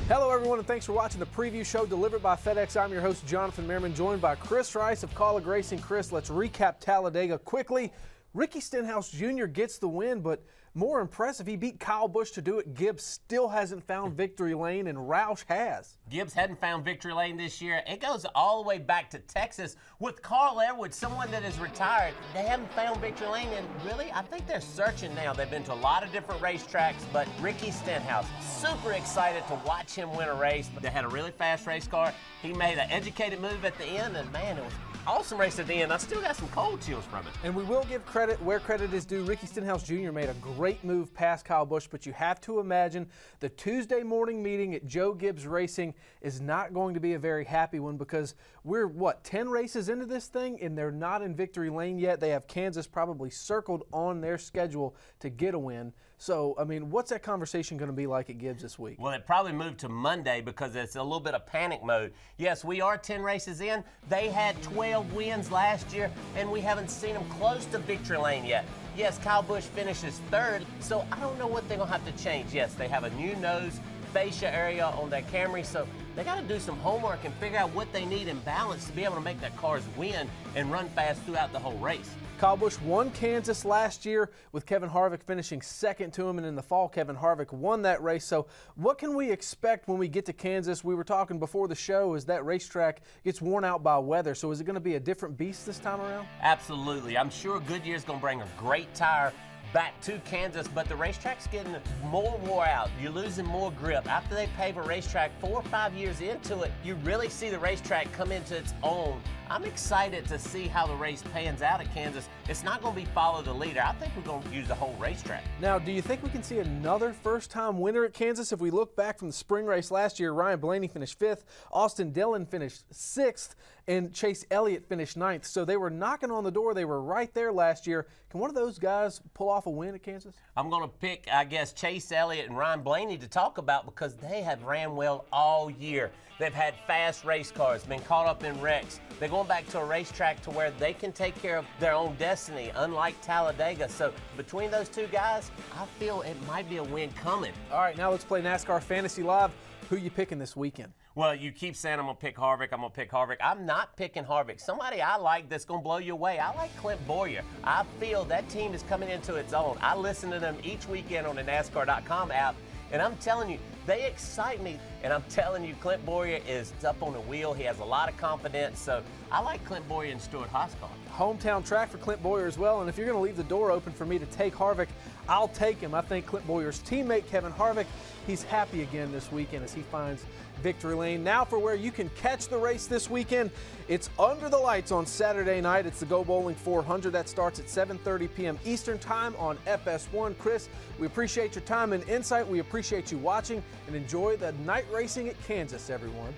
Hello, everyone, and thanks for watching the preview show delivered by FedEx. I'm your host, Jonathan Merryman, joined by Chris Rice of Colleague Racing. Chris, let's recap Talladega quickly. Ricky Stenhouse Jr. gets the win, but more impressive, he beat Kyle Busch to do it. Gibbs still hasn't found victory lane, and Roush has. Gibbs hadn't found victory lane this year. It goes all the way back to Texas with Carl Edwards, someone that is retired. They haven't found victory lane, and really, I think they're searching now. They've been to a lot of different racetracks, but Ricky Stenhouse, super excited to watch him win a race. They had a really fast race car. He made an educated move at the end, and man, it was awesome race at the end. I still got some cold chills from it. And we will give credit where credit is due. Ricky Stenhouse Jr. made a great move past Kyle Busch, but you have to imagine the Tuesday morning meeting at Joe Gibbs Racing is not going to be a very happy one because we're, 10 races into this thing, and they're not in victory lane yet. They have Kansas probably circled on their schedule to get a win. So, I mean, what's that conversation going to be like at Gibbs this week? Well, it probably moved to Monday because it's a little bit of panic mode. Yes, we are 10 races in. They had 12 wins last year, and we haven't seen them close to victory lane yet. Yes, Kyle Busch finishes third, so I don't know what they're going to have to change. Yes, they have a new nose fascia area on that Camry, so they got to do some homework and figure out what they need in balance to be able to make their cars win and run fast throughout the whole race. Kyle Busch won Kansas last year with Kevin Harvick finishing second to him, and in the fall, Kevin Harvick won that race. So what can we expect when we get to Kansas? We were talking before the show as that racetrack gets worn out by weather. So is it going to be a different beast this time around? Absolutely. I'm sure Goodyear's going to bring a great tire back to Kansas, but the racetrack's getting more wore out. You're losing more grip. After they pave a racetrack 4 or 5 years into it, you really see the racetrack come into its own. I'm excited to see how the race pans out at Kansas. It's not going to be follow the leader. I think we're going to use the whole racetrack. Now, do you think we can see another first-time winner at Kansas? If we look back from the spring race last year, Ryan Blaney finished 5th, Austin Dillon finished 6th, and Chase Elliott finished 9th. So they were knocking on the door. They were right there last year. Can one of those guys pull off a win at Kansas? I'm going to pick, I guess, Chase Elliott and Ryan Blaney to talk about because they have ran well all year. They've had fast race cars, been caught up in wrecks. They're going back to a racetrack to where they can take care of their own destiny, unlike Talladega. So between those two guys, I feel it might be a win coming. All right, now let's play NASCAR Fantasy Live. Who you picking this weekend? Well, you keep saying I'm going to pick Harvick. I'm going to pick Harvick. I'm not picking Harvick. Somebody I like that's going to blow you away. I like Clint Bowyer. I feel that team is coming into its own. I listen to them each weekend on the NASCAR.com app, and I'm telling you, they excite me. And I'm telling you, Clint Bowyer is up on the wheel. He has a lot of confidence. So I like Clint Bowyer and Stuart Hoscar. Hometown track for Clint Bowyer as well. And if you're going to leave the door open for me to take Harvick, I'll take him. I think Clint Bowyer's teammate, Kevin Harvick, he's happy again this weekend as he finds victory lane. Now for where you can catch the race this weekend. It's Under the Lights on Saturday night. It's the Go Bowling 400. That starts at 7:30 p.m. Eastern Time on FS1. Chris, we appreciate your time and insight. We appreciate you watching, and enjoy the night racing at Kansas, everyone.